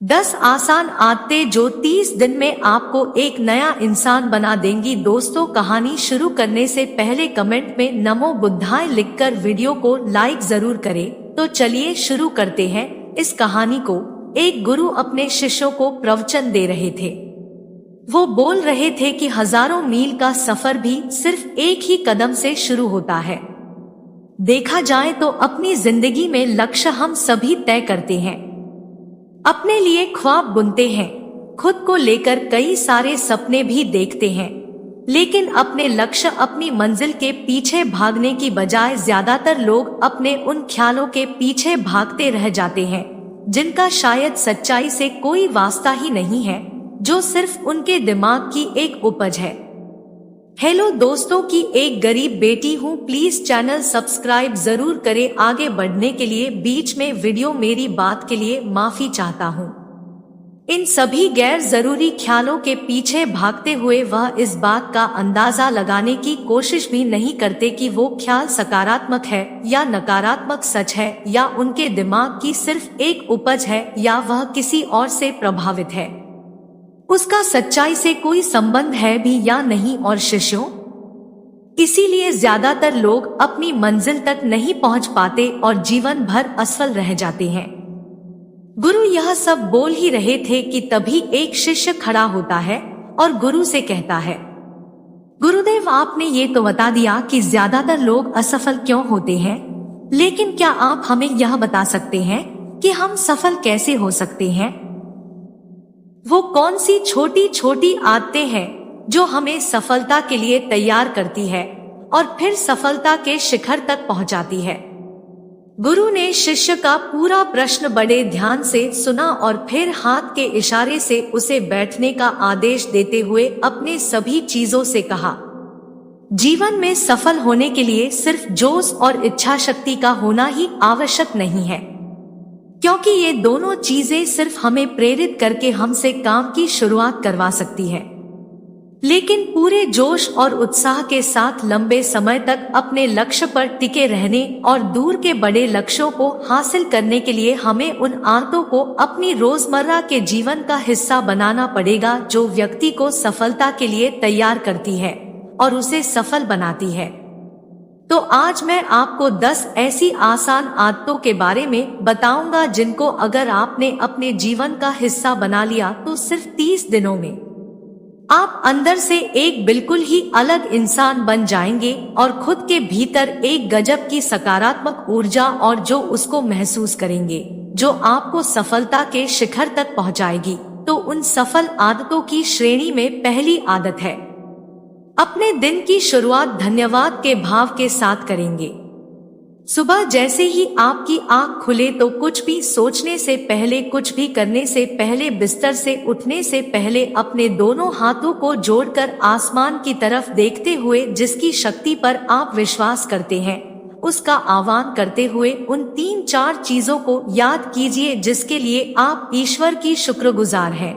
10 आसान आदतें जो 30 दिन में आपको एक नया इंसान बना देंगी। दोस्तों, कहानी शुरू करने से पहले कमेंट में नमो बुद्धाय लिखकर वीडियो को लाइक जरूर करें। तो चलिए शुरू करते हैं इस कहानी को। एक गुरु अपने शिष्यों को प्रवचन दे रहे थे। वो बोल रहे थे कि हजारों मील का सफर भी सिर्फ एक ही कदम से शुरू होता है। देखा जाए तो अपनी जिंदगी में लक्ष्य हम सभी तय करते हैं, अपने लिए ख्वाब बुनते हैं, खुद को लेकर कई सारे सपने भी देखते हैं, लेकिन अपने लक्ष्य, अपनी मंजिल के पीछे भागने की बजाय ज्यादातर लोग अपने उन ख्यालों के पीछे भागते रह जाते हैं जिनका शायद सच्चाई से कोई वास्ता ही नहीं है, जो सिर्फ उनके दिमाग की एक उपज है। हेलो दोस्तों, की एक गरीब बेटी हूँ। प्लीज चैनल सब्सक्राइब जरूर करें। आगे बढ़ने के लिए बीच में वीडियो मेरी बात के लिए माफी चाहता हूँ। इन सभी गैर जरूरी ख्यालों के पीछे भागते हुए वह इस बात का अंदाजा लगाने की कोशिश भी नहीं करते कि वो ख्याल सकारात्मक है या नकारात्मक, सच है या उनके दिमाग की सिर्फ एक उपज है, या वह किसी और से प्रभावित है, उसका सच्चाई से कोई संबंध है भी या नहीं। और शिष्यों, इसीलिए ज्यादातर लोग अपनी मंजिल तक नहीं पहुंच पाते और जीवन भर असफल रह जाते हैं। गुरु यह सब बोल ही रहे थे कि तभी एक शिष्य खड़ा होता है और गुरु से कहता है, गुरुदेव, आपने ये तो बता दिया कि ज्यादातर लोग असफल क्यों होते हैं, लेकिन क्या आप हमें यह बता सकते हैं कि हम सफल कैसे हो सकते हैं? वो कौन सी छोटी छोटी आदतें हैं जो हमें सफलता के लिए तैयार करती है और फिर सफलता के शिखर तक पहुंचाती है? गुरु ने शिष्य का पूरा प्रश्न बड़े ध्यान से सुना और फिर हाथ के इशारे से उसे बैठने का आदेश देते हुए अपने सभी चीजों से कहा, जीवन में सफल होने के लिए सिर्फ जोश और इच्छा शक्ति का होना ही आवश्यक नहीं है, क्योंकि ये दोनों चीजें सिर्फ हमें प्रेरित करके हमसे काम की शुरुआत करवा सकती है, लेकिन पूरे जोश और उत्साह के साथ लंबे समय तक अपने लक्ष्य पर टिके रहने और दूर के बड़े लक्ष्यों को हासिल करने के लिए हमें उन आदतों को अपनी रोजमर्रा के जीवन का हिस्सा बनाना पड़ेगा जो व्यक्ति को सफलता के लिए तैयार करती है और उसे सफल बनाती है। तो आज मैं आपको 10 ऐसी आसान आदतों के बारे में बताऊंगा जिनको अगर आपने अपने जीवन का हिस्सा बना लिया तो सिर्फ 30 दिनों में आप अंदर से एक बिल्कुल ही अलग इंसान बन जाएंगे और खुद के भीतर एक गजब की सकारात्मक ऊर्जा और जो उसको महसूस करेंगे, जो आपको सफलता के शिखर तक पहुंचाएगी। तो उन सफल आदतों की श्रेणी में पहली आदत है, अपने दिन की शुरुआत धन्यवाद के भाव के साथ करेंगे। सुबह जैसे ही आपकी आंख खुले तो कुछ भी सोचने से पहले, कुछ भी करने से पहले, बिस्तर से उठने से पहले अपने दोनों हाथों को जोड़कर आसमान की तरफ देखते हुए जिसकी शक्ति पर आप विश्वास करते हैं, उसका आह्वान करते हुए उन 3-4 चीजों को याद कीजिए जिसके लिए आप ईश्वर की शुक्रगुजार हैं।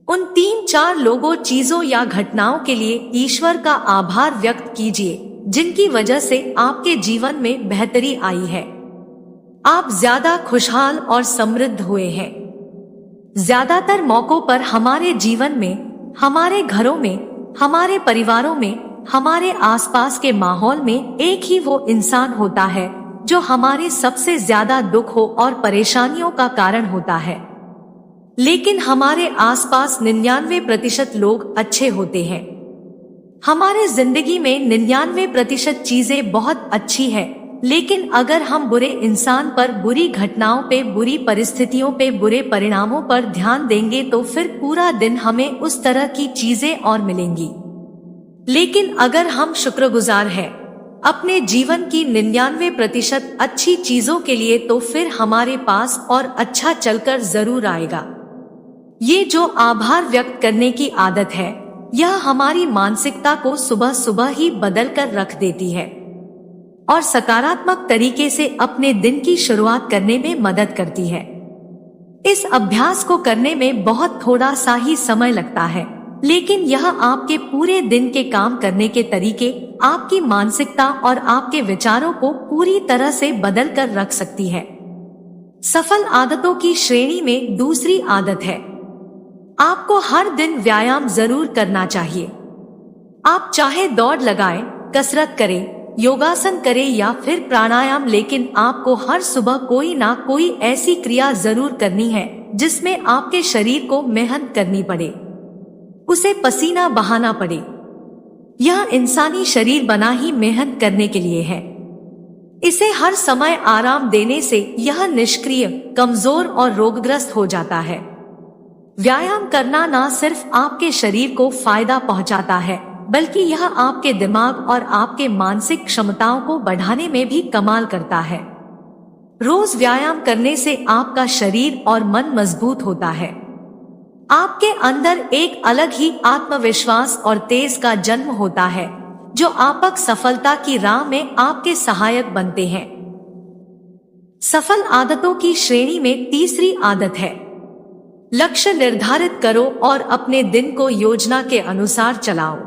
उन 3-4 लोगों, चीजों या घटनाओं के लिए ईश्वर का आभार व्यक्त कीजिए जिनकी वजह से आपके जीवन में बेहतरी आई है, आप ज्यादा खुशहाल और समृद्ध हुए हैं। ज्यादातर मौकों पर हमारे जीवन में, हमारे घरों में, हमारे परिवारों में, हमारे आसपास के माहौल में एक ही वो इंसान होता है जो हमारे सबसे ज्यादा दुख हो और परेशानियों का कारण होता है, लेकिन हमारे आसपास 99% लोग अच्छे होते हैं। हमारे जिंदगी में 99% चीजें बहुत अच्छी है, लेकिन अगर हम बुरे इंसान पर, बुरी घटनाओं पे, बुरी परिस्थितियों पे, बुरे परिणामों पर ध्यान देंगे तो फिर पूरा दिन हमें उस तरह की चीजें और मिलेंगी। लेकिन अगर हम शुक्रगुजार हैं अपने जीवन की 99% अच्छी चीजों के लिए, तो फिर हमारे पास और अच्छा चलकर जरूर आएगा। ये जो आभार व्यक्त करने की आदत है, यह हमारी मानसिकता को सुबह सुबह ही बदल कर रख देती है और सकारात्मक तरीके से अपने दिन की शुरुआत करने में मदद करती है। इस अभ्यास को करने में बहुत थोड़ा सा ही समय लगता है, लेकिन यह आपके पूरे दिन के काम करने के तरीके, आपकी मानसिकता और आपके विचारों को पूरी तरह से बदल कर रख सकती है। सफल आदतों की श्रेणी में दूसरी आदत है, आपको हर दिन व्यायाम जरूर करना चाहिए। आप चाहे दौड़ लगाएं, कसरत करें, योगासन करें या फिर प्राणायाम, लेकिन आपको हर सुबह कोई ना कोई ऐसी क्रिया जरूर करनी है जिसमें आपके शरीर को मेहनत करनी पड़े, उसे पसीना बहाना पड़े। यह इंसानी शरीर बना ही मेहनत करने के लिए है। इसे हर समय आराम देने से यह निष्क्रिय, कमजोर और रोगग्रस्त हो जाता है। व्यायाम करना न सिर्फ आपके शरीर को फायदा पहुंचाता है, बल्कि यह आपके दिमाग और आपके मानसिक क्षमताओं को बढ़ाने में भी कमाल करता है। रोज व्यायाम करने से आपका शरीर और मन मजबूत होता है। आपके अंदर एक अलग ही आत्मविश्वास और तेज का जन्म होता है, जो आपक सफलता की राह में आपके सहायक बनते हैं। सफल आदतों की श्रेणी में तीसरी आदत है, लक्ष्य निर्धारित करो और अपने दिन को योजना के अनुसार चलाओ।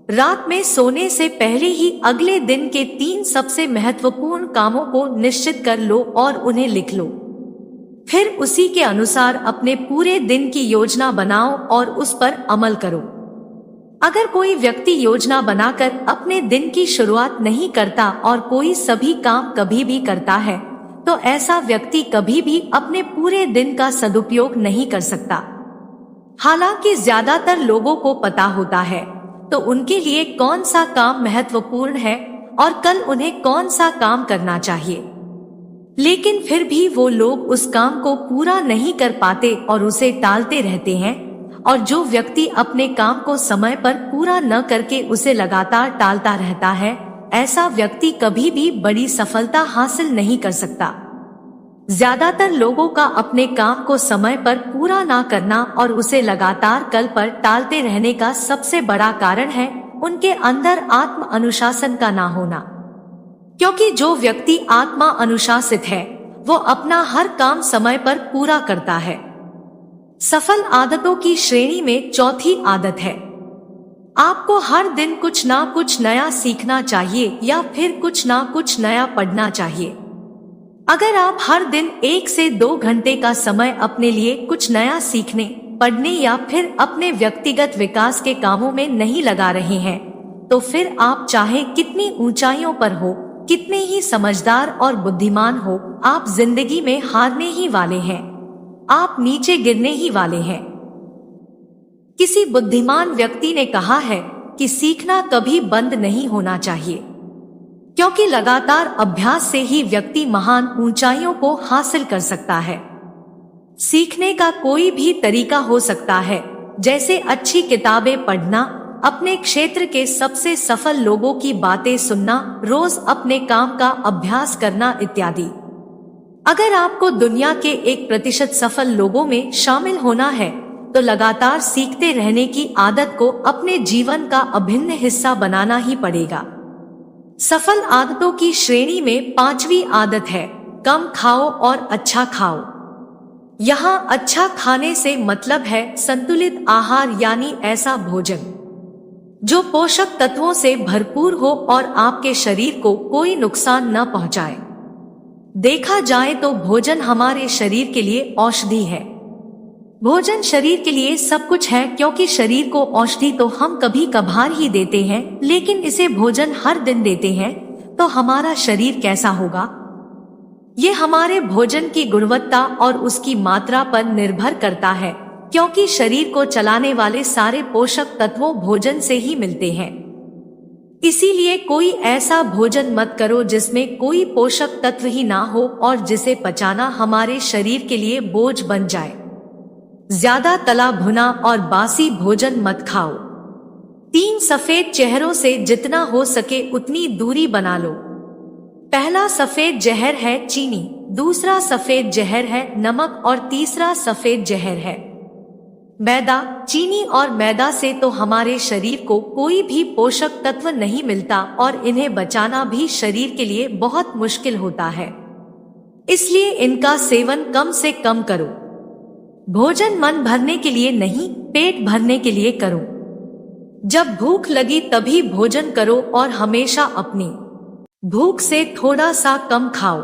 रात में सोने से पहले ही अगले दिन के 3 सबसे महत्वपूर्ण कामों को निश्चित कर लो और उन्हें लिख लो। फिर उसी के अनुसार अपने पूरे दिन की योजना बनाओ और उस पर अमल करो। अगर कोई व्यक्ति योजना बनाकर अपने दिन की शुरुआत नहीं करता और कोई सभी काम कभी भी करता है, तो ऐसा व्यक्ति कभी भी अपने पूरे दिन का सदुपयोग नहीं कर सकता। हालांकि ज्यादातर लोगों को पता होता है तो उनके लिए कौन सा काम महत्वपूर्ण है और कल उन्हें कौन सा काम करना चाहिए, लेकिन फिर भी वो लोग उस काम को पूरा नहीं कर पाते और उसे टालते रहते हैं। और जो व्यक्ति अपने काम को समय पर पूरा न करके उसे लगातार टालता रहता है, ऐसा व्यक्ति कभी भी बड़ी सफलता हासिल नहीं कर सकता। ज्यादातर लोगों का अपने काम को समय पर पूरा ना करना और उसे लगातार कल पर टालते रहने का सबसे बड़ा कारण है उनके अंदर आत्म अनुशासन का ना होना। क्योंकि जो व्यक्ति आत्मा अनुशासित है, वो अपना हर काम समय पर पूरा करता है। सफल आदतों की श्रेणी में चौथी आदत है, आपको हर दिन कुछ ना कुछ नया सीखना चाहिए या फिर कुछ ना कुछ नया पढ़ना चाहिए। अगर आप हर दिन 1 से 2 घंटे का समय अपने लिए कुछ नया सीखने, पढ़ने या फिर अपने व्यक्तिगत विकास के कामों में नहीं लगा रहे हैं, तो फिर आप चाहे कितनी ऊंचाइयों पर हो, कितने ही समझदार और बुद्धिमान हो, आप जिंदगी में हारने ही वाले हैं। आप नीचे गिरने ही वाले हैं। किसी बुद्धिमान व्यक्ति ने कहा है कि सीखना कभी बंद नहीं होना चाहिए, क्योंकि लगातार अभ्यास से ही व्यक्ति महान ऊंचाइयों को हासिल कर सकता है। सीखने का कोई भी तरीका हो सकता है, जैसे अच्छी किताबें पढ़ना, अपने क्षेत्र के सबसे सफल लोगों की बातें सुनना, रोज अपने काम का अभ्यास करना इत्यादि। अगर आपको दुनिया के 1% सफल लोगों में शामिल होना है, तो लगातार सीखते रहने की आदत को अपने जीवन का अभिन्न हिस्सा बनाना ही पड़ेगा। सफल आदतों की श्रेणी में 5वीं आदत है, कम खाओ और अच्छा खाओ। यहाँ अच्छा खाने से मतलब है संतुलित आहार, यानी ऐसा भोजन जो पोषक तत्वों से भरपूर हो और आपके शरीर को कोई नुकसान न पहुंचाए। देखा जाए तो भोजन हमारे शरीर के लिए औषधि है। भोजन शरीर के लिए सब कुछ है, क्योंकि शरीर को औषधि तो हम कभी कभार ही देते हैं, लेकिन इसे भोजन हर दिन देते हैं तो हमारा शरीर कैसा होगा? ये हमारे भोजन की गुणवत्ता और उसकी मात्रा पर निर्भर करता है, क्योंकि शरीर को चलाने वाले सारे पोषक तत्वों भोजन से ही मिलते हैं। इसीलिए कोई ऐसा भोजन मत करो जिसमें कोई पोषक तत्व ही ना हो और जिसे पचाना हमारे शरीर के लिए बोझ बन जाए। ज्यादा तला भुना और बासी भोजन मत खाओ। 3 सफेद जहरों से जितना हो सके उतनी दूरी बना लो। पहला सफेद जहर है चीनी, दूसरा सफेद जहर है नमक और तीसरा सफेद जहर है मैदा। चीनी और मैदा से तो हमारे शरीर को कोई भी पोषक तत्व नहीं मिलता और इन्हें बचाना भी शरीर के लिए बहुत मुश्किल होता है, इसलिए इनका सेवन कम से कम करो। भोजन मन भरने के लिए नहीं, पेट भरने के लिए करो। जब भूख लगी तभी भोजन करो और हमेशा अपनी भूख से थोड़ा सा कम खाओ।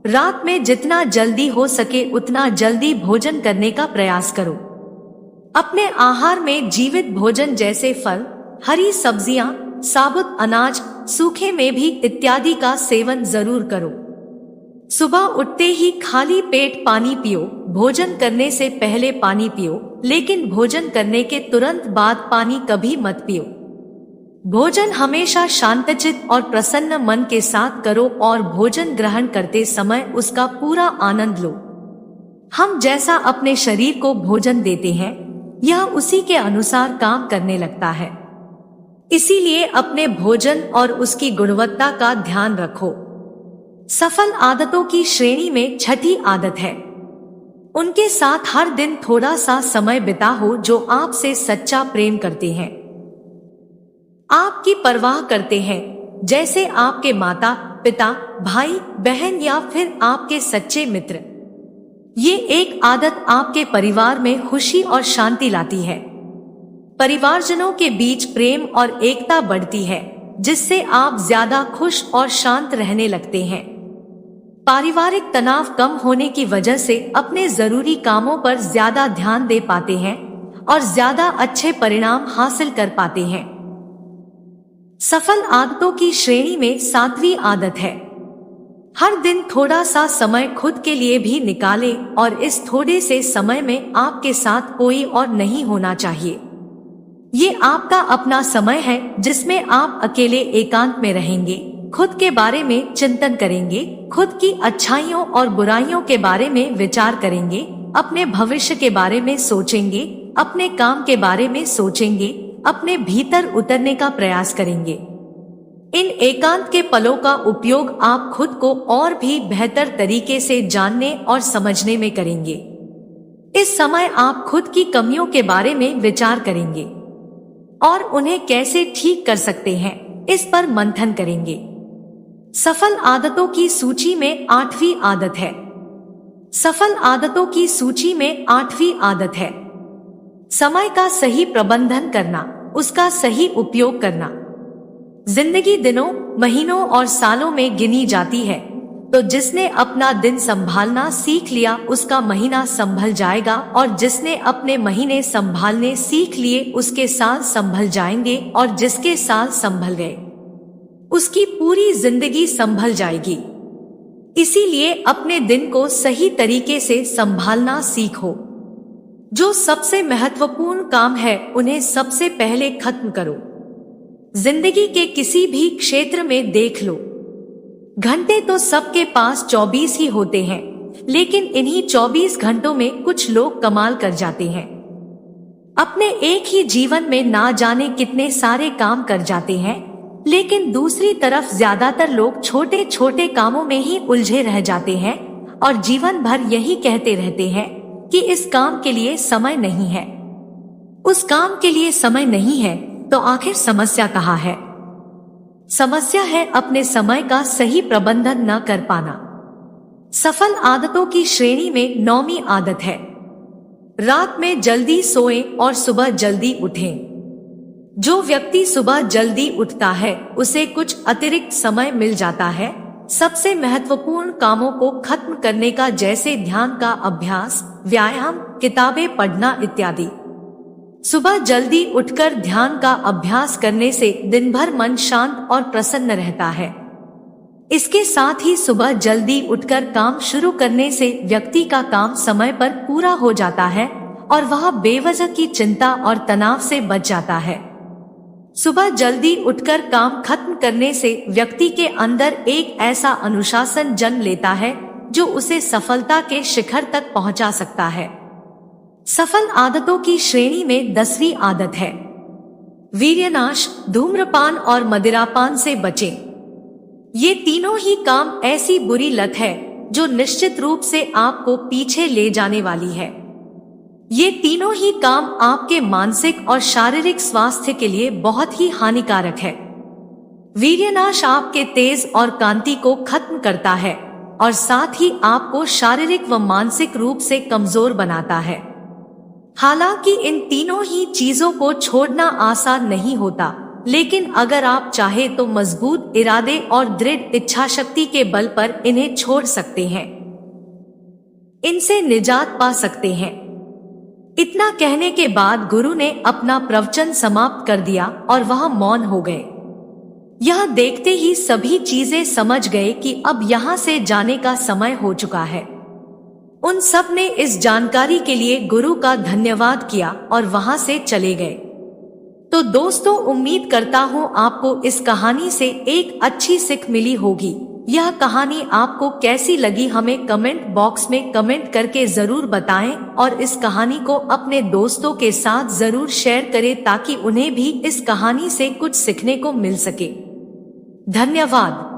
रात में जितना जल्दी हो सके उतना जल्दी भोजन करने का प्रयास करो। अपने आहार में जीवित भोजन जैसे फल, हरी सब्जियां, साबुत अनाज, सूखे मेवे इत्यादि का सेवन जरूर करो। सुबह उठते ही खाली पेट पानी पियो। भोजन करने से पहले पानी पियो, लेकिन भोजन करने के तुरंत बाद पानी कभी मत पियो। भोजन हमेशा शांतचित्त और प्रसन्न मन के साथ करो और भोजन ग्रहण करते समय उसका पूरा आनंद लो। हम जैसा अपने शरीर को भोजन देते हैं, यह उसी के अनुसार काम करने लगता है। इसीलिए अपने भोजन और उसकी गुणवत्ता का ध्यान रखो। सफल आदतों की श्रेणी में छठी आदत है, उनके साथ हर दिन थोड़ा सा समय बिताओ जो आपसे सच्चा प्रेम करते हैं, आपकी परवाह करते हैं, जैसे आपके माता पिता, भाई बहन या फिर आपके सच्चे मित्र। ये एक आदत आपके परिवार में खुशी और शांति लाती है। परिवारजनों के बीच प्रेम और एकता बढ़ती है, जिससे आप ज्यादा खुश और शांत रहने लगते हैं। पारिवारिक तनाव कम होने की वजह से अपने जरूरी कामों पर ज्यादा ध्यान दे पाते हैं और ज्यादा अच्छे परिणाम हासिल कर पाते हैं। सफल आदतों की श्रेणी में सातवीं आदत है, हर दिन थोड़ा सा समय खुद के लिए भी निकालें और इस थोड़े से समय में आपके साथ कोई और नहीं होना चाहिए। ये आपका अपना समय है जिसमें आप अकेले एकांत में रहेंगे, खुद के बारे में चिंतन करेंगे, खुद की अच्छाइयों और बुराइयों के बारे में विचार करेंगे, अपने भविष्य के बारे में सोचेंगे, अपने काम के बारे में सोचेंगे, अपने भीतर उतरने का प्रयास करेंगे। इन एकांत के पलों का उपयोग आप खुद को और भी बेहतर तरीके से जानने और समझने में करेंगे। इस समय आप खुद की कमियों के बारे में विचार करेंगे और उन्हें कैसे ठीक कर सकते हैं, इस पर मंथन करेंगे। सफल आदतों की सूची में आठवीं आदत है, सफल आदतों की सूची में आठवीं आदत है, समय का सही प्रबंधन करना, उसका सही उपयोग करना। जिंदगी दिनों, महीनों और सालों में गिनी जाती है, तो जिसने अपना दिन संभालना सीख लिया उसका महीना संभल जाएगा, और जिसने अपने महीने संभालने सीख लिए उसके साल संभल जाएंगे, और जिसके साल संभल गए उसकी पूरी जिंदगी संभल जाएगी। इसीलिए अपने दिन को सही तरीके से संभालना सीखो। जो सबसे महत्वपूर्ण काम है उन्हें सबसे पहले खत्म करो। जिंदगी के किसी भी क्षेत्र में देख लो, घंटे तो सबके पास 24 ही होते हैं, लेकिन इन्हीं 24 घंटों में कुछ लोग कमाल कर जाते हैं। अपने एक ही जीवन में ना जाने कितने सारे काम कर जाते हैं, लेकिन दूसरी तरफ ज्यादातर लोग छोटे छोटे कामों में ही उलझे रह जाते हैं और जीवन भर यही कहते रहते हैं कि इस काम के लिए समय नहीं है, उस काम के लिए समय नहीं है। तो आखिर समस्या कहाँ है? समस्या है अपने समय का सही प्रबंधन न कर पाना। सफल आदतों की श्रेणी में नौवीं आदत है, रात में जल्दी सोएं और सुबह जल्दी उठें। जो व्यक्ति सुबह जल्दी उठता है उसे कुछ अतिरिक्त समय मिल जाता है सबसे महत्वपूर्ण कामों को खत्म करने का, जैसे ध्यान का अभ्यास, व्यायाम, किताबें पढ़ना इत्यादि। सुबह जल्दी उठकर ध्यान का अभ्यास करने से दिन भर मन शांत और प्रसन्न रहता है। इसके साथ ही सुबह जल्दी उठकर काम शुरू करने से व्यक्ति का काम समय पर पूरा हो जाता है और वह बेवजह की चिंता और तनाव से बच जाता है। सुबह जल्दी उठकर काम खत्म करने से व्यक्ति के अंदर एक ऐसा अनुशासन जन्म लेता है जो उसे सफलता के शिखर तक पहुंचा सकता है। सफल आदतों की श्रेणी में 10वीं आदत है, वीर्यनाश, धूम्रपान और मदिरापान से बचें। ये तीनों ही काम ऐसी बुरी लत है जो निश्चित रूप से आपको पीछे ले जाने वाली है। ये तीनों ही काम आपके मानसिक और शारीरिक स्वास्थ्य के लिए बहुत ही हानिकारक है। वीर्यनाश आपके तेज और कांति को खत्म करता है और साथ ही आपको शारीरिक व मानसिक रूप से कमजोर बनाता है। हालांकि इन तीनों ही चीजों को छोड़ना आसान नहीं होता, लेकिन अगर आप चाहे तो मजबूत इरादे और दृढ़ इच्छा शक्ति के बल पर इन्हें छोड़ सकते हैं, इनसे निजात पा सकते हैं। इतना कहने के बाद गुरु ने अपना प्रवचन समाप्त कर दिया और वह मौन हो गए। यह देखते ही सभी चीजें समझ गए कि अब यहाँ से जाने का समय हो चुका है। उन सब ने इस जानकारी के लिए गुरु का धन्यवाद किया और वहां से चले गए। तो दोस्तों, उम्मीद करता हूँ आपको इस कहानी से एक अच्छी सीख मिली होगी। यह कहानी आपको कैसी लगी हमें कमेंट बॉक्स में कमेंट करके जरूर बताएं और इस कहानी को अपने दोस्तों के साथ जरूर शेयर करें ताकि उन्हें भी इस कहानी से कुछ सीखने को मिल सके। धन्यवाद।